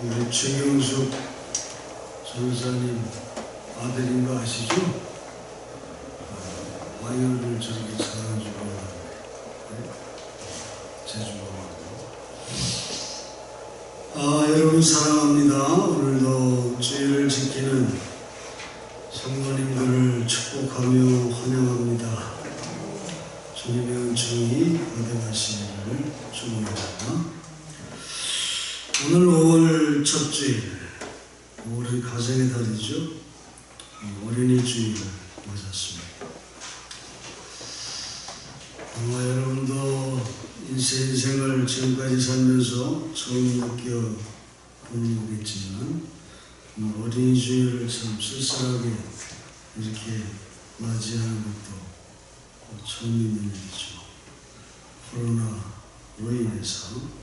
우리 최경숙 전사님 아들인 거 아시죠? 와이어를 저렇게 잘해주고 제주도. 여러분 사랑합니다. 오늘도 주일을 지키는 성도님들을 축복하며 환영합니다. 주님의 은총이 거듭하시기를 축원합니다. 오늘 5월 첫 주일, 5월은 가정의 달이죠. 어린이 주일을 맞았습니다. 아마 여러분도 인생을 지금까지 살면서 처음 느껴보는 거겠지만 어린이 주일을 참 쓸쓸하게 이렇게 맞이하는 것도 처음 있는 일이죠. 코로나로 인해서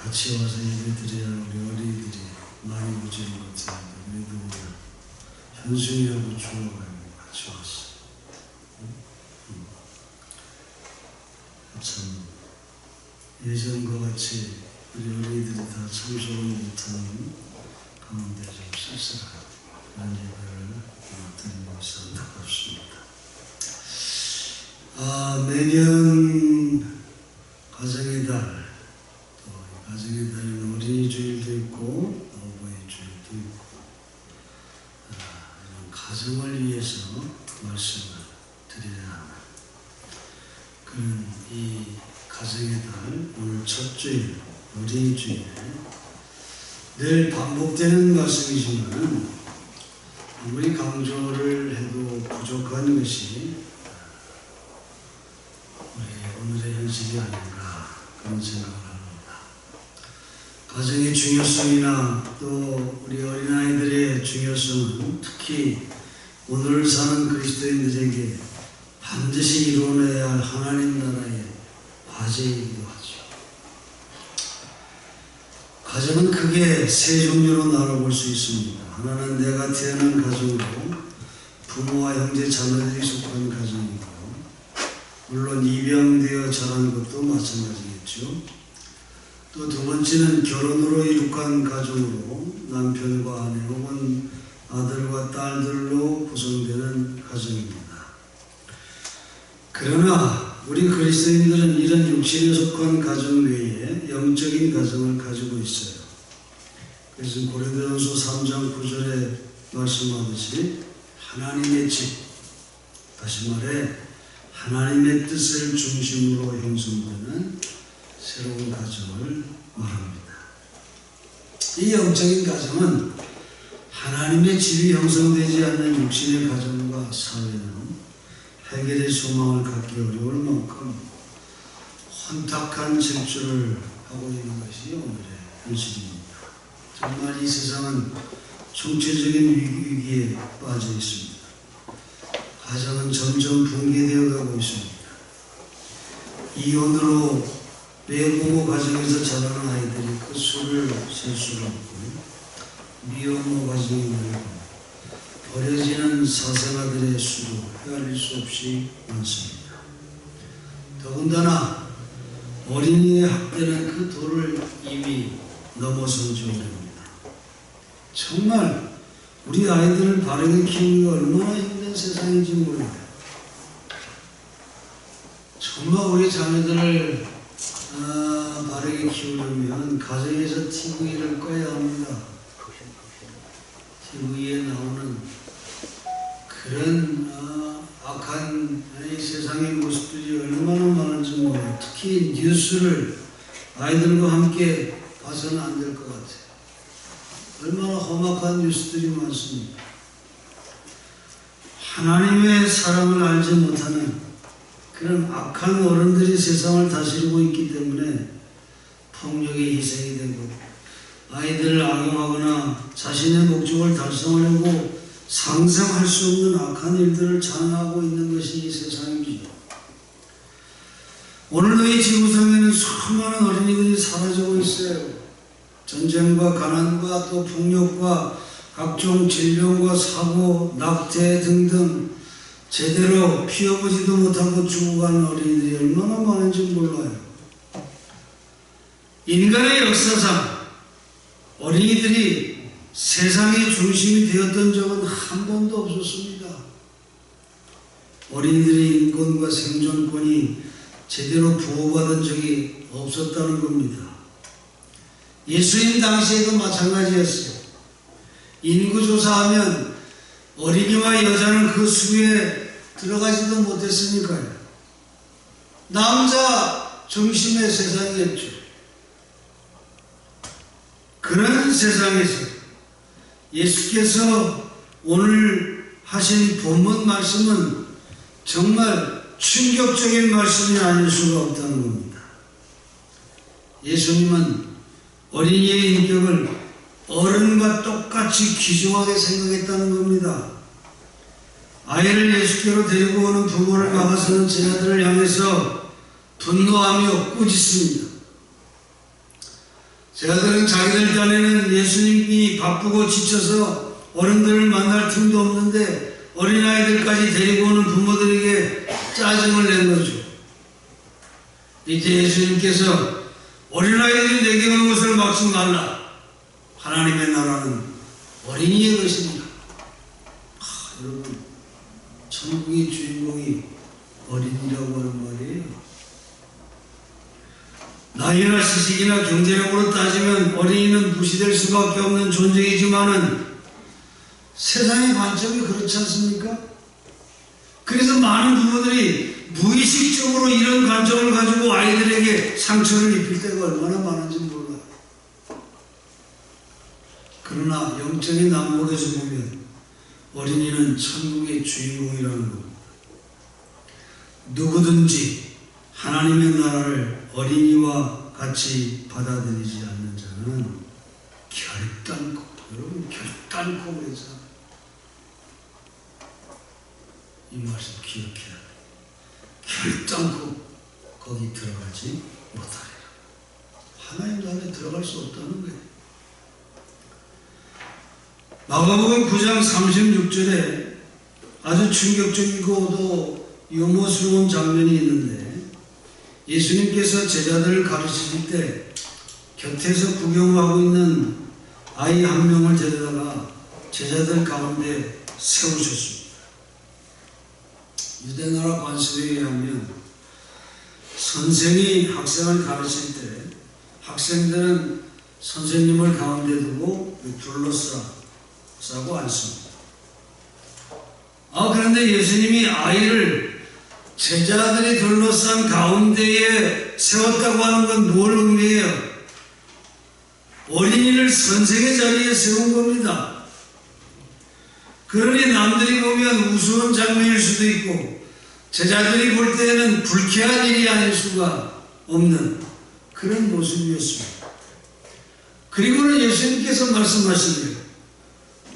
같이 와서 예배드려야 우리 어린이들이 많이 오지는 못했는데 그래도 오늘 현승이하고 주호가 같이 왔어요. 참 예전과 같이 우리 어린이들이 다 참석을 못하는 가운데 좀 쓸쓸한 그런 예배를 드리면서 안타깝습니다. 매년 가정의 달, 또 가정의 달에는 어린이 주일도 있고 어버이 주일도 있고 이런 가정을 위해서 말씀을 드려야 하는 그런 이 가정의 달, 오늘 첫 주일, 어린이 주일에 늘 반복되는 말씀이지만 아무리 강조를 해도 부족한 것이 우리 오늘의 현실이 아닌가 그런 생각을 합니다. 가정의 중요성이나 또 우리 어린아이들의 중요성은 특히 오늘 사는 그리스도인들에게 반드시 이루어내야 할 하나님 나라의 과제이기도 하죠. 가정은 크게 세 종류로 나눠볼 수 있습니다. 하나는 내가 태어난 가정으로 부모와 형제 자매들이 속한 가정이고, 물론 입양되어 자란 것도 마찬가지겠죠. 또 두 번째는 결혼으로 이룩한 가정으로 남편과 아내 혹은 아들과 딸들로 구성되는 가정입니다. 그러나 우리 그리스도인들은 이런 육신에 속한 가정 외에 영적인 가정을 가지고 있어요. 그래서 고린도전서 3장 9절에 말씀하듯이 하나님의 집, 다시 말해 하나님의 뜻을 중심으로 형성되는 새로운 가정을 말합니다. 이 영적인 가정은 하나님의 집이 형성되지 않는 육신의 가정과 사회는 해결의 소망을 갖기 어려울 만큼 혼탁한 질주를 하고 있는 것이 오늘의 현실입니다. 정말 이 세상은 총체적인 위기에 빠져 있습니다. 가정은 점점 붕괴되어 가고 있습니다. 이혼으로 외부모 가정에서 자라는 아이들이 그 수를 셀 수가 없고, 미혼모 가정이 늘고 버려지는 사생아들의 수도 헤아릴 수 없이 많습니다. 더군다나 어린이의 학대는 그 도를 이미 넘어선 중입니다. 정말 우리 아이들을 바르게 키우기가 얼마나 힘든 세상인지 몰라요. 정말 우리 자녀들을 바르게 키우려면 가정에서 TV를 꺼야 합니다. TV에 나오는 그런 악한 이 세상의 모습들이 얼마나 많은지 몰라요. 특히 뉴스를 아이들과 함께 봐서는 안 될 것 같아요. 얼마나 험악한 뉴스들이 많습니다. 하나님의 사랑을 알지 못하는 그런 악한 어른들이 세상을 다스리고 있기 때문에 폭력의 희생이 되고 아이들을 악용하거나 자신의 목적을 달성하려고 상상할 수 없는 악한 일들을 장악하고 있는 것이 이 세상입니다. 오늘도 이 지구상에는 수많은 어린이들이 사라지고 있어요. 전쟁과 가난과 또 폭력과 각종 질병과 사고, 낙태 등등 제대로 피워보지도 못하고 죽어가는 어린이들이 얼마나 많은지 몰라요. 인간의 역사상 어린이들이 세상의 중심이 되었던 적은 한 번도 없었습니다. 어린이들의 인권과 생존권이 제대로 보호받은 적이 없었다는 겁니다. 예수님 당시에도 마찬가지였어요. 인구조사하면 어린이와 여자는 그 수에 들어가지도 못했으니까요. 남자 중심의 세상이었죠. 그런 세상에서 예수께서 오늘 하신 본문 말씀은 정말 충격적인 말씀이 아닐 수가 없다는 겁니다. 예수님은 어린이의 인격을 어른과 똑같이 귀중하게 생각했다는 겁니다. 아이를 예수께로 데리고 오는 부모를 막아서는 제자들을 향해서 분노하며 꾸짖습니다. 제자들은 자기들 딴에는 예수님이 바쁘고 지쳐서 어른들을 만날 틈도 없는데 어린아이들까지 데리고 오는 부모들에게 짜증을 낸 거죠. 이때 예수님께서 어린아이들이 내게 오는 것을 막지 말라. 하나님의 나라는 어린이의 것입니다. 여러분, 천국의 주인공이 어린이라고 하는 말이에요. 나이나 지식이나 경제력으로 따지면 어린이는 무시될 수밖에 없는 존재이지만은 세상의 관점이 그렇지 않습니까? 그래서 많은 부모들이 무의식적으로 이런 관점을 가지고 아이들에게 상처를 입힐 때가 얼마나 많은지 몰라요. 그러나 영적인 남모에서 보면 어린이는 천국의 주인공이라는 겁니다. 누구든지 하나님의 나라를 어린이와 같이 받아들이지 않는 자는 결단코, 여러분 결단코 그래서 이 말씀 기억해야 돼요. 결단코 거기 들어가지 못하리라. 하나님 나라에 들어갈 수 없다는 거예요. 마가복음 9장 36절에 아주 충격적이고도 유머스러운 장면이 있는데 예수님께서 제자들을 가르치실 때 곁에서 구경하고 있는 아이 한 명을 데려다가 제자들 가운데 세우셨습니다. 유대나라 관습에 의하면 선생이 학생을 가르칠 때 학생들은 선생님을 가운데 두고 둘러싸고 앉습니다. 그런데 예수님이 아이를 제자들이 둘러싼 가운데에 세웠다고 하는 건 뭘 의미해요? 어린이를 선생의 자리에 세운 겁니다. 그러니 남들이 보면 우스운 장면일 수도 있고 제자들이 볼 때에는 불쾌한 일이 아닐 수가 없는 그런 모습이었습니다. 그리고는 예수님께서 말씀하시기를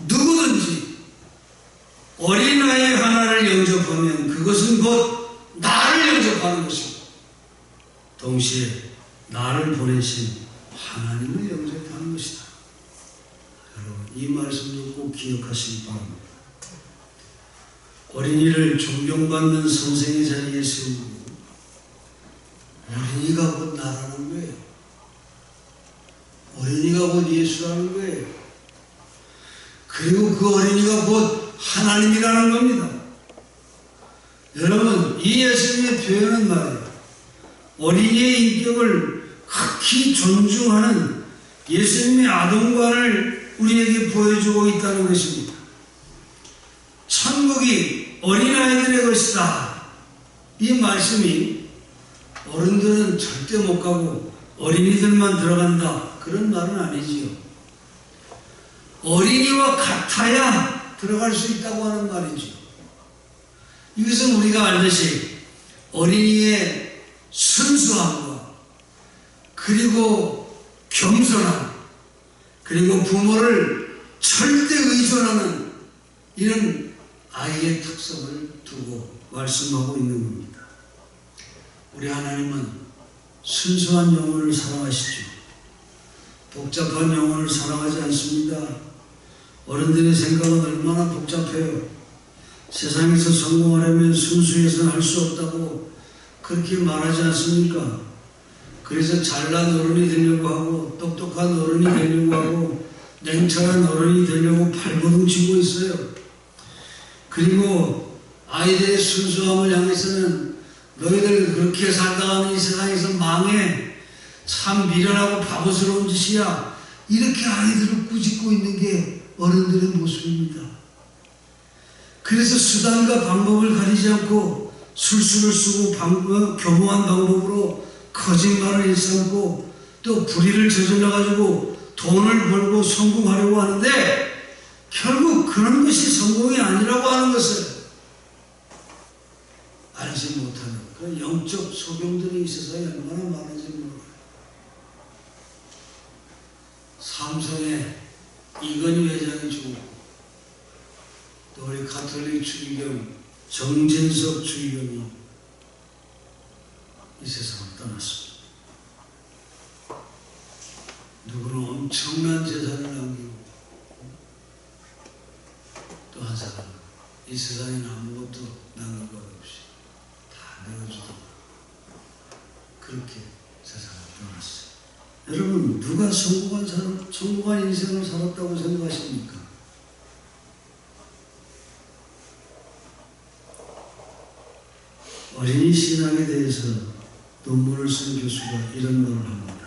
누구든지 어린아이 하나를 영접하면 그것은 곧 나를 영접하는 것입니다. 동시에 나를 보내신 하나님을 영접하는 것이다. 여러분, 이 말씀도 꼭 기억하시기 바랍니다. 어린이를 존경받는 선생의 자리에 세우고 어린이가 곧 나라는 거예요. 어린이가 곧 예수라는 거예요. 그리고 그 어린이가 곧 하나님이라는 겁니다. 여러분, 이 예수님의 표현은 말이에요. 어린이의 인격을 극히 존중하는 예수님의 아동관을 우리에게 보여주고 있다는 것입니다. 천국이 어린아이들의 것이다. 이 말씀이 어른들은 절대 못 가고 어린이들만 들어간다. 그런 말은 아니지요. 어린이와 같아야 들어갈 수 있다고 하는 말이죠. 이것은 우리가 알듯이 어린이의 순수함과 그리고 겸손함 그리고 부모를 절대 의존하는 이런 아이의 특성을 두고 말씀하고 있는 겁니다. 우리 하나님은 순수한 영혼을 사랑하시죠. 복잡한 영혼을 사랑하지 않습니다. 어른들의 생각은 얼마나 복잡해요. 세상에서 성공하려면 순수해서는 할 수 없다고 그렇게 말하지 않습니까? 그래서 잘난 어른이 되려고 하고 똑똑한 어른이 되려고 하고 냉철한 어른이 되려고 발버둥 치고 있어요. 그리고 아이들의 순수함을 향해서는 너희들 그렇게 살다가는 이 세상에서 망해. 참 미련하고 바보스러운 짓이야. 이렇게 아이들을 꾸짖고 있는 게 어른들의 모습입니다. 그래서 수단과 방법을 가리지 않고 술수를 쓰고 교모한 방법으로 거짓말을 일삼고 또 불의를 저질러가지고 돈을 벌고 성공하려고 하는데 결국 그런 것이 성공이 아니라고 하는 것을 알지 못하는 그런 영적 소경들이 이 세상에 얼마나 많은지 몰라요. 삼성의 이건희 회장이 죽고 또 우리 가톨릭 주기경 정진석 주기경이 이 세상을 떠났습니다. 누구는 엄청난 재산을 남기고 또 한 사람은 이 세상에는 아무것도 남긴 것 없이 다 내어주다 그렇게 세상을 떠났어요. 여러분 누가 성공한 인생을 살았다고 생각하십니까? 어린이 신앙에 대해서 논문을 쓴 교수가 이런 말을 합니다.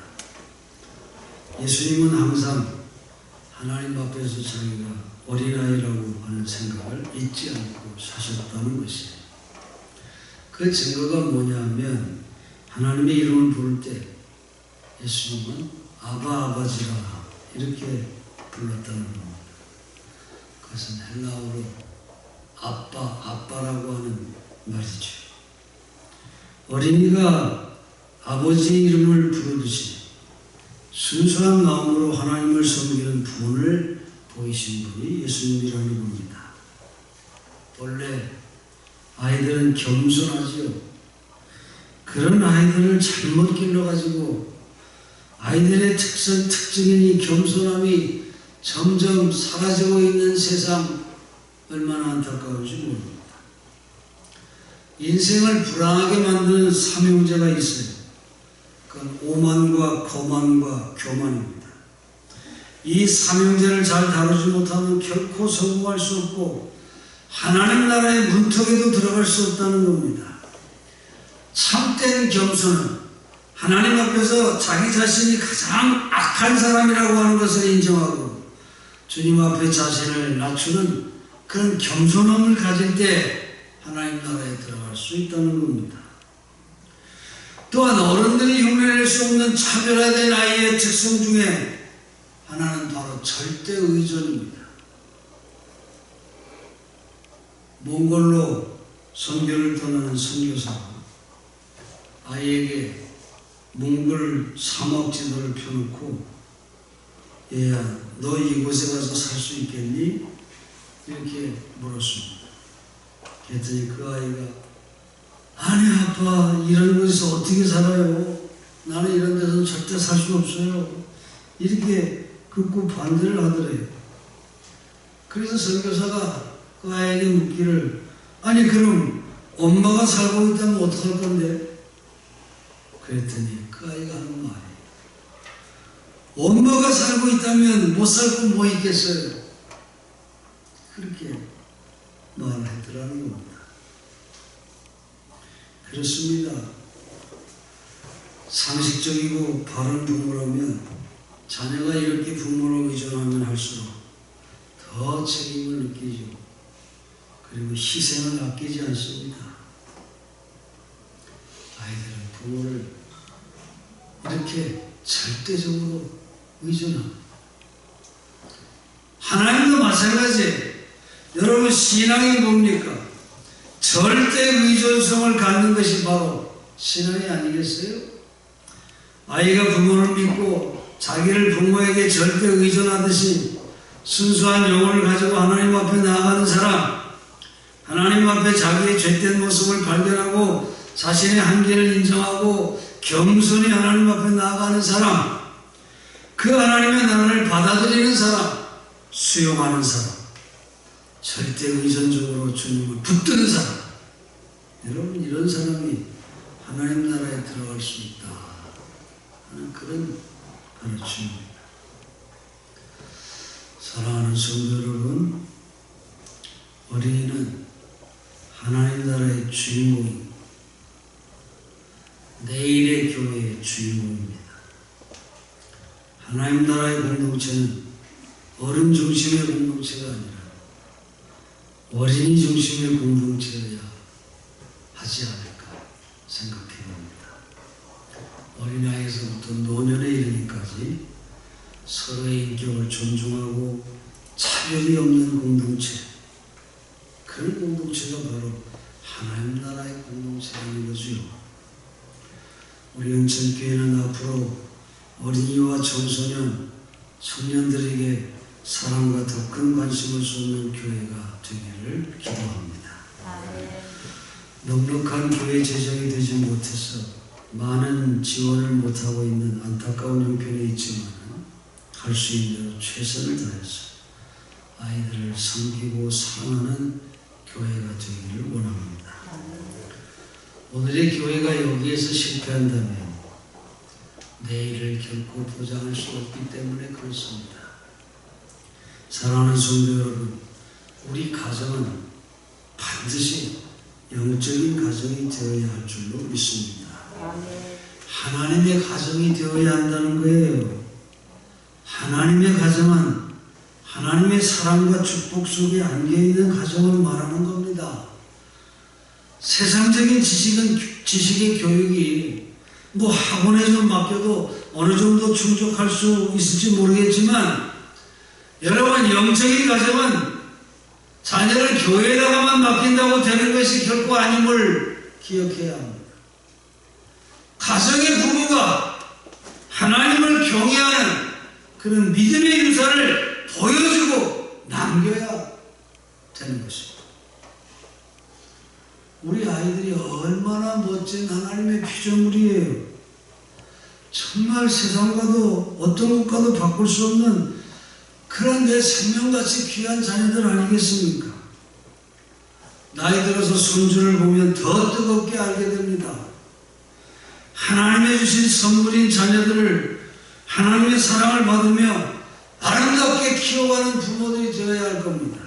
예수님은 항상 하나님 앞에서 자기가 어린아이라고 하는 생각을 잊지 않고 사셨다는 것이에요. 그 증거가 뭐냐 하면 하나님의 이름을 부를 때 예수님은 아바지라 이렇게 불렀다는 겁니다. 그것은 헬라어로 아빠라고 하는 말이죠. 어린이가 아버지 이름을 부르듯이 순수한 마음으로 하나님을 섬기는 분을 보이신 분이 예수님이라는 겁니다. 원래 아이들은 겸손하지요. 그런 아이들을 잘못 길러가지고 아이들의 특징인 이 겸손함이 점점 사라지고 있는 세상 얼마나 안타까운지 모릅니다. 인생을 불안하게 만드는 삼형제가 있어요. 그건 오만과 거만과 교만입니다. 이 삼형제를 잘 다루지 못하면 결코 성공할 수 없고 하나님 나라의 문턱에도 들어갈 수 없다는 겁니다. 참된 겸손은 하나님 앞에서 자기 자신이 가장 악한 사람이라고 하는 것을 인정하고 주님 앞에 자신을 낮추는 그런 겸손함을 가질 때 하나님 나라에 들어갈 수 있다는 겁니다. 또한 어른들이 흉내낼 수 없는 차별화된 아이의 특성 중에 하나는 바로 절대 의존입니다. 몽골로 선교를 떠나는 선교사가 아이에게 몽골 사막 지도를 펴놓고 얘야 너 이곳에 가서 살 수 있겠니? 이렇게 물었습니다. 그랬더니 그 아이가 아니 아빠 이런 곳에서 어떻게 살아요? 나는 이런 데서 절대 살 수 없어요. 이렇게 극구 반대를 하더래요. 그래서 선교사가 그 아이에게 묻기를 아니 그럼 엄마가 살고 있다면 어떡할 건데? 그랬더니 그 아이가 하는 말이 엄마가 살고 있다면 못 살고 뭐 있겠어요? 그렇게 말했더라는 겁니다. 그렇습니다. 상식적이고 바른 부모라면 자녀가 이렇게 부모를 의존하면 할수록 더 책임을 느끼죠. 그리고 희생을 아끼지 않습니다. 아이들은 부모를 이렇게 절대적으로 의존합니다. 하나님도 마찬가지예요. 여러분 신앙이 뭡니까? 절대 의존성을 갖는 것이 바로 신앙이 아니겠어요? 아이가 부모를 믿고 자기를 부모에게 절대 의존하듯이 순수한 영혼을 가지고 하나님 앞에 나아가는 사람, 하나님 앞에 자기의 죄된 모습을 발견하고 자신의 한계를 인정하고 겸손히 하나님 앞에 나아가는 사람, 그 하나님의 나라를 받아들이는 사람, 수용하는 사람, 절대 의존적으로 주님을 붙드는 사람, 여러분 이런 사람이 하나님 나라에 들어갈 수 있다. 하는 그런 가르침입니다. 사랑하는 성도 여러분, 어린이는 하나님 나라의 주인공입니다. 내일의 교회의 주인공입니다. 하나님 나라의 공동체는 어른 중심의 공동체가 아니라 어린이 중심의 공동체여야 하지 않을까 생각해 봅니다. 어린아이에서부터 노년에 이르기까지 서로의 인격을 존중하고 차별이 없는 공동체, 그런 공동체가 바로 하나님 나라의 공동체라는 거죠. 우리 은천교회는 앞으로 어린이와 청소년, 청년들에게 사랑과 더 큰 관심을 쏟는 교회가 되기를 기도합니다. 넉넉한 교회 재정이 되지 못해서 많은 지원을 못하고 있는 안타까운 형편이 있지만 할 수 있는 대로 최선을 다해서 아이들을 섬기고 사랑하는 교회가 되기를 원합니다. 오늘의 교회가 여기에서 실패한다면 내일을 결코 보장할 수 없기 때문에 그렇습니다. 사랑하는 성도 여러분, 우리 가정은 반드시 영적인 가정이 되어야 할 줄로 믿습니다. 하나님의 가정이 되어야 한다는 거예요. 하나님의 가정은 하나님의 사랑과 축복 속에 안겨있는 가정을 말하는 겁니다. 세상적인 지식의 교육이 뭐 학원에 좀 맡겨도 어느 정도 충족할 수 있을지 모르겠지만, 여러분, 영적인 가정은 자녀를 교회에다가만 맡긴다고 되는 것이 결코 아님을 기억해야 합니다. 가정의 부모가 하나님을 경외하는 그런 믿음의 유산을 보여주고 남겨야 되는 것입니다. 우리 아이들이 얼마나 멋진 하나님의 피조물이에요. 정말 세상과도 어떤 것과도 바꿀 수 없는 그런 내 생명같이 귀한 자녀들 아니겠습니까? 나이 들어서 손주를 보면 더 뜨겁게 알게 됩니다. 하나님의 주신 선물인 자녀들을 하나님의 사랑을 받으며 아름답게 키워가는 부모들이 되어야 할 겁니다.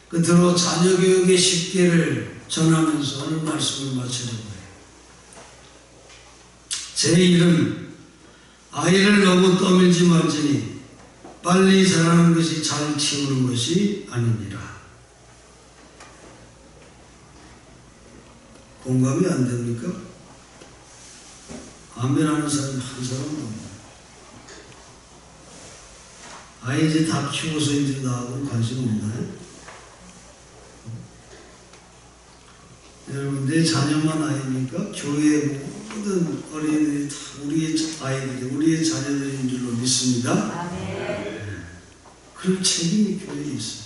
끝으로 자녀 교육의 10개를 전하면서 오늘 말씀을 마치려고 해요. 제 이름, 아이를 너무 떠밀지 말지니 빨리 자라는 것이 잘 키우는 것이 아니니라. 공감이 안 됩니까? 아멘 하는 사람 한 사람도 없네요. 아이 이제 다 키워서 이제 나하고 관심 없나요? 여러분, 내 자녀만 아이니까 교회의 모든 어린이들이 다 우리의 아이들이, 우리의 자녀들인 줄로 믿습니다. 네. 그런 책임이 교회에 있어요.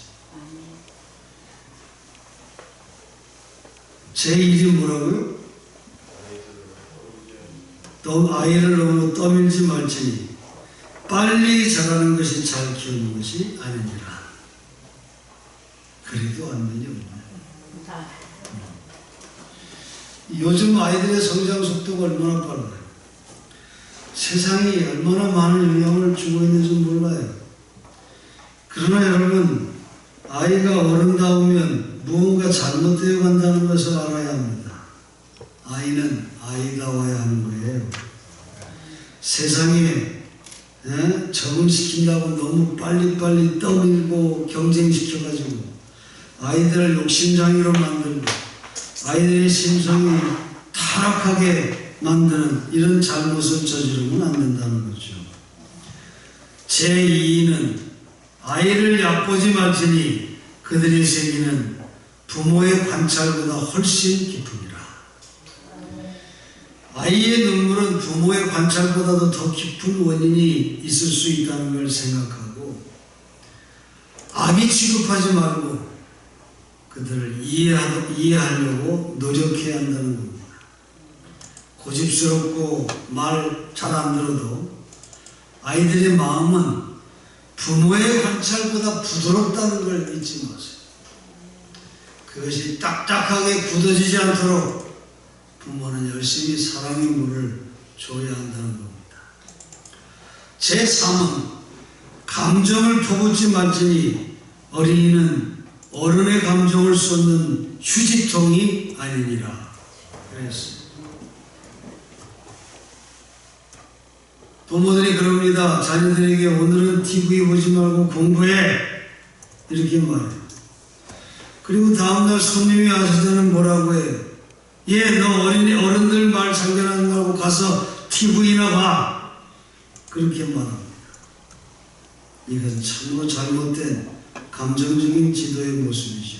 제 일이 뭐라고요? 아이를 너무 떠밀지 말지니 빨리 자라는 것이 잘 키우는 것이 아니니라. 그래도 안면이 없네. 요즘 아이들의 성장 속도가 얼마나 빨라요. 세상이 얼마나 많은 영향을 주고 있는지 몰라요. 그러나 여러분, 아이가 어른다우면 무언가 잘못되어 간다는 것을 알아야 합니다. 아이는 아이다워야 하는 거예요. 세상에 적응시킨다고 너무 빨리빨리 떠밀고 경쟁시켜가지고 아이들을 욕심장애로 만들고 아이들의 심성이 타락하게 만드는 이런 잘못을 저지르면 안 된다는 거죠. 제2는 아이를 얕보지 말지니 그들의 세계는 부모의 관찰보다 훨씬 깊으니라. 아이의 눈물은 부모의 관찰보다도 더 깊은 원인이 있을 수 있다는 걸 생각하고 아기 취급하지 말고 그들을 이해하려고 노력해야 한다는 겁니다. 고집스럽고 말 잘 안 들어도 아이들의 마음은 부모의 관찰보다 부드럽다는 걸 잊지 마세요. 그것이 딱딱하게 굳어지지 않도록 부모는 열심히 사랑의 물을 줘야 한다는 겁니다. 제3은 감정을 퍼붓지 말지니 어린이는 어른의 감정을 쏟는 휴지통이 아니니라. 그랬어요. 부모들이 그럽니다. 자녀들에게 오늘은 TV 보지 말고 공부해. 이렇게 말해요. 그리고 다음날 손님이 왔을 때는 뭐라고 해요? 너 어른들 말 참견하는 거라고 가서 TV나 봐. 그렇게 말합니다. 이건 참으로 잘못된 감정적인 지도의 모습이죠.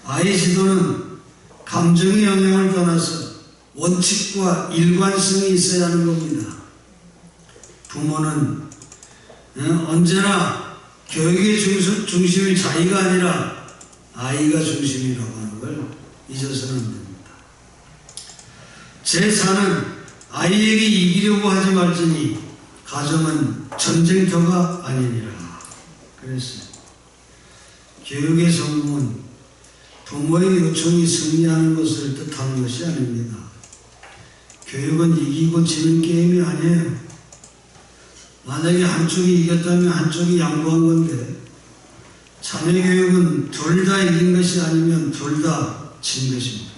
아이 지도는 감정의 영향을 떠나서 원칙과 일관성이 있어야 하는 겁니다. 부모는 언제나 교육의 중심이 자기가 아니라 아이가 중심이라고 하는 걸 잊어서는 안 됩니다. 제4는 아이에게 이기려고 하지 말지니 가정은 전쟁터가 아니니라. 그랬어요. 교육의 성공은 부모의 요청이 승리하는 것을 뜻하는 것이 아닙니다. 교육은 이기고 지는 게임이 아니에요. 만약에 한쪽이 이겼다면 한쪽이 양보한 건데, 자녀 교육은 둘 다 이긴 것이 아니면 둘 다 진 것입니다.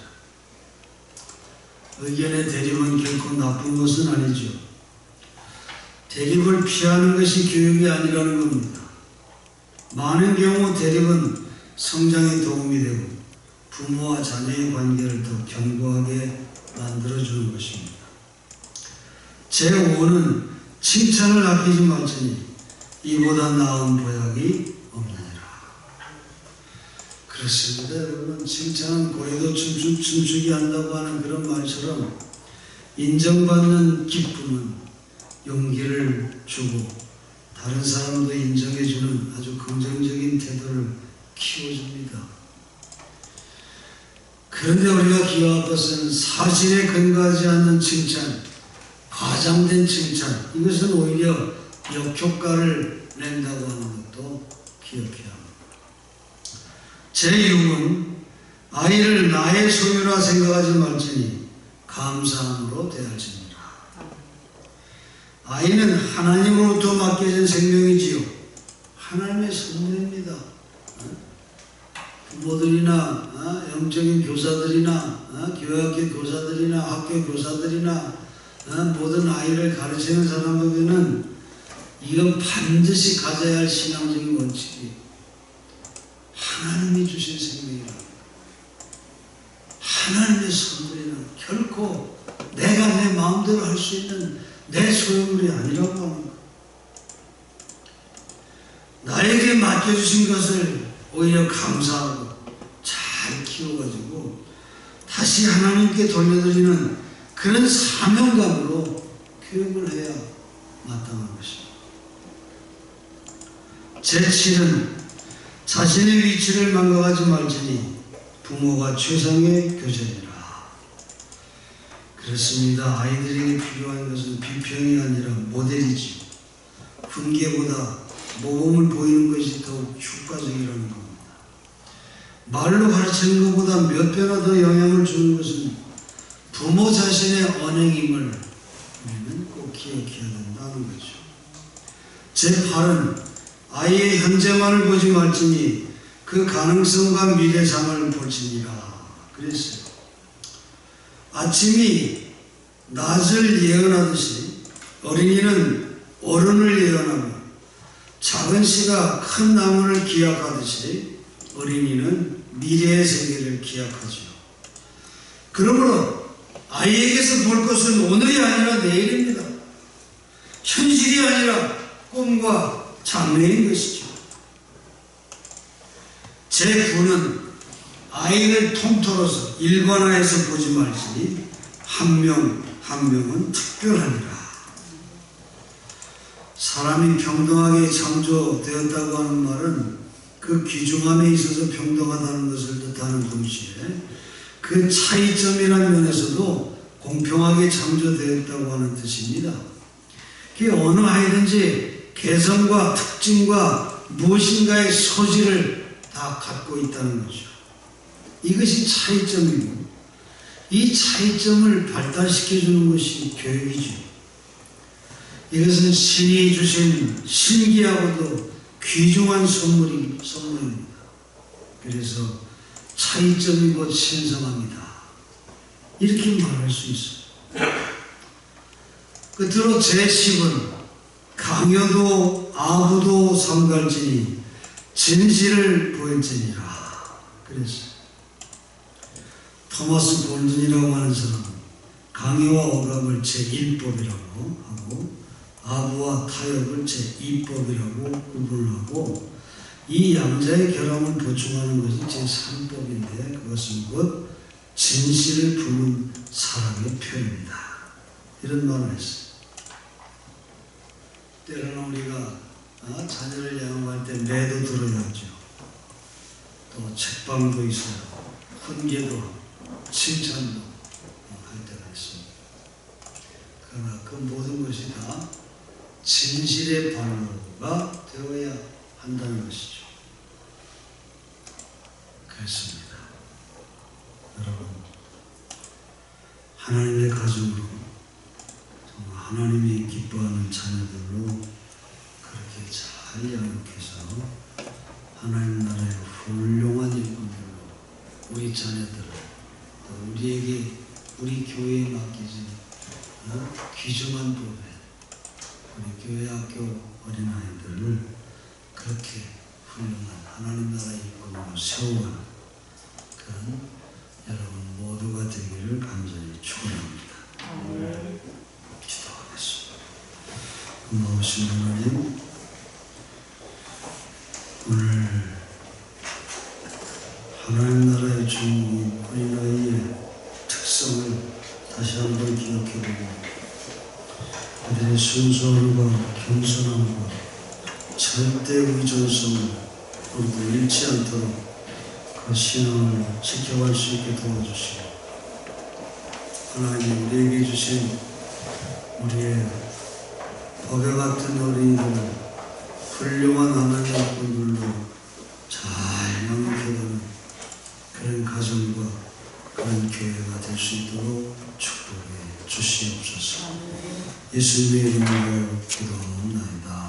의견의 대립은 결코 나쁜 것은 아니죠. 대립을 피하는 것이 교육이 아니라는 겁니다. 많은 경우 대립은 성장에 도움이 되고 부모와 자녀의 관계를 더 견고하게 만들어주는 것입니다. 제5는 칭찬을 아끼지 말지니 이보다 나은 보약이 없느니라. 그렇습니다. 여러분, 칭찬은 고래도 춤추게 한다고 하는 그런 말처럼 인정받는 기쁨은 용기를 주고 다른 사람도 인정해주는 아주 긍정적인 태도를 키워줍니다. 그런데 우리가 기억할 것은 사실에 근거하지 않는 칭찬, 과장된 칭찬, 이것은 오히려 역효과를 낸다고 하는 것도 기억해야 합니다. 제6은 아이를 나의 소유라 생각하지 말지니 감사함으로 대할지니라. 아이는 하나님으로부터 맡겨진 생명이지요. 하나님의 선물입니다. 부모들이나 영적인 교사들이나 교회학교 교사들이나 학교 교사들이나 모든 아이를 가르치는 사람에게는 이건 반드시 가져야 할 신앙적인 원칙이 하나님이 주신 생명이라. 하나님의 선물이라. 결코 내가 내 마음대로 할 수 있는 내 소유물이 아니라고 하는 거예요. 나에게 맡겨주신 것을 오히려 감사하고 잘 키워가지고 다시 하나님께 돌려드리는 그런 사명감으로 교육을 해야 마땅한 것입니다. 제7은 자신의 위치를 망각하지 말지니 부모가 최상의 교재니라. 그렇습니다. 아이들에게 필요한 것은 비평이 아니라 모델이지. 훈계보다 모범을 보이는 것이 더욱 효과적이라는 겁니다. 말로 가르치는 것보다 몇 배나 더 영향을 주는 것은 부모 자신의 언행임을 우리는 꼭 기억해야 된다는 거죠. 제8은 아이의 현재만을 보지 말지니 그 가능성과 미래상을 볼지니라. 그랬어요. 아침이 낮을 예언하듯이 어린이는 어른을 예언하며 작은 씨가 큰 나무를 기약하듯이 어린이는 미래의 세계를 기약하죠. 그러므로 아이에게서 볼 것은 오늘이 아니라 내일입니다. 현실이 아니라 꿈과 장래인 것이죠. 제9는 아이를 통틀어서 일관화해서 보지 말지니 한 명 한 명은 특별하니라. 사람이 평등하게 창조되었다고 하는 말은 그 귀중함에 있어서 평등하다는 것을 뜻하는 동시에 그 차이점이라는 면에서도 공평하게 창조되었다고 하는 뜻입니다. 그 어느 아이든지 개성과 특징과 무엇인가의 소질을 다 갖고 있다는 거죠. 이것이 차이점이고 이 차이점을 발달시켜주는 것이 교육이죠. 이것은 신이 주신 신기하고도 귀중한 선물입니다. 그래서 차이점이 곧 신성합니다. 이렇게 말할 수 있어요. 끝으로 제10은 강요도 아부도 삼갈지니 진실을 보일지니라 그랬어요. 토마스 볼든이라고 하는 사람은 강요와 억압을 제1법이라고 하고 아부와 타협을 제2법이라고 구분하고 이 양자의 결함을 보충하는 것이 제3법인데 그것은 곧 진실을 품은 사랑의 표현이다. 이런 말을 했어요. 때로는 우리가 자녀를 양육할 때 매도 들어야죠. 또 책방도 있어요. 훈계도 하고 칭찬도 할 때가 있습니다. 그러나 그 모든 것이 다 진실의 발로가 되어야 한다는 것이죠. 그렇습니다. 여러분, 하나님의 가정으로 정말 하나님이 기뻐하는 자녀들로 그렇게 잘 양육해서 하나님 나라의 훌륭한 일꾼들로 우리 자녀들을 또 우리에게 우리 교회에 맡기진 귀중한 법에 우리 교회 학교 어린아이들을 그렇게 훌륭한 하나님 나라의 일꾼으로 세워가는 그런 여러분 모두가 되기를 간절히 축원합니다. 기도하겠습니다. 고마우신 하나님, 오늘 하나님 나라의 주인공인 어린아이의 특성을 다시 한번 기억해보고 그들의 순수함과 겸손함과 절대 의존성을 우리도 잃지 않도록 그 신앙을 지켜갈 수 있게 도와주시고 하나님 우리에게 주신 우리의 법에 같은 어린이들을 훌륭한 하나님의 분들로 잘 양육해가는 그런 가정과 그런 교회가 될 수 있도록 축복해 주시옵소서. 예수님의 이름으로 기도합니다.